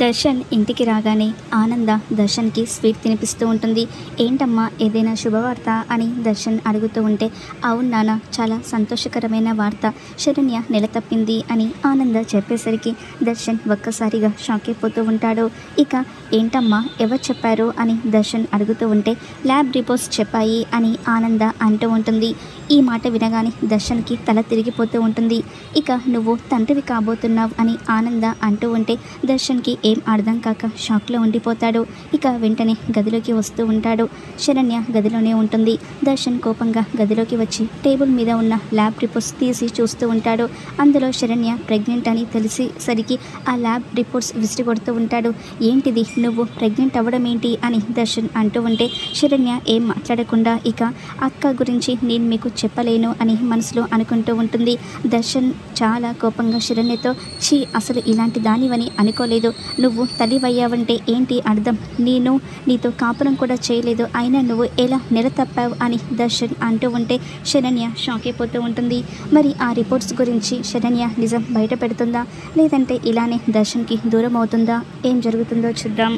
దర్శన్ ఇంటికి రాగానే ఆనంద దర్శన్కి స్వీట్ తినిపిస్తూ ఉంటుంది. ఏంటమ్మా ఏదైనా శుభవార్త అని దర్శన్ అడుగుతూ ఉంటే, అవును నాన్న, చాలా సంతోషకరమైన వార్త, శరణ్య నెల తప్పింది అని ఆనంద చెప్పేసరికి దర్శన్ ఒక్కసారిగా షాక్ అయిపోతూ ఉంటాడు. ఇక ఏంటమ్మా ఎవరు చెప్పారు అని దర్శన్ అడుగుతూ ఉంటే, ల్యాబ్ రిపోర్ట్స్ చెప్పాయి అని ఆనంద అంటూ ఉంటుంది. ఈ మాట వినగానే దర్శన్కి తల తిరిగిపోతూ ఉంటుంది. ఇక నువ్వు తండ్రివి కాబోతున్నావు అని ఆనంద అంటూ ఉంటే దర్శన్కి ఏం అర్థం కాక షాక్లో ఉండిపోతాడు. ఇక వెంటనే గదిలోకి వస్తూ ఉంటాడు. శరణ్య గదిలోనే ఉంటుంది. దర్శన్ కోపంగా గదిలోకి వచ్చి టేబుల్ మీద ఉన్న ల్యాబ్ రిపోర్ట్స్ తీసి చూస్తూ ఉంటాడు. అందులో శరణ్య ప్రెగ్నెంట్ అని తెలిసేసరికి ఆ ల్యాబ్ రిపోర్ట్స్ విసిరికొడుతూ ఉంటాడు. ఏంటిది, నువ్వు ప్రెగ్నెంట్ అవ్వడం ఏంటి అని దర్శన్ అంటూ ఉంటే శరణ్య ఏం మాట్లాడకుండా ఇక అక్క గురించి నేను మీకు చెప్పలేను అని మనసులో అనుకుంటూ ఉంటుంది. దర్శన్ చాలా కోపంగా శరణ్యతో, ఛీ, అసలు ఇలాంటి దానివని అనుకోలేదు, నువ్వు తల్లివయ్యావంటే ఏంటి అర్థం, నేను నీతో కాపురం కూడా చేయలేదు, అయినా నువ్వు ఎలా నెల తప్పావు అని దర్శన్ అంటూ ఉంటే శరణ్య షాక్ అయిపోతూ ఉంటుంది. మరి ఆ రిపోర్ట్స్ గురించి శరణ్య నిజం బయట పెడుతుందా, లేదంటే ఇలానే దర్శన్కి దూరం అవుతుందా, ఏం జరుగుతుందో చూద్దాం.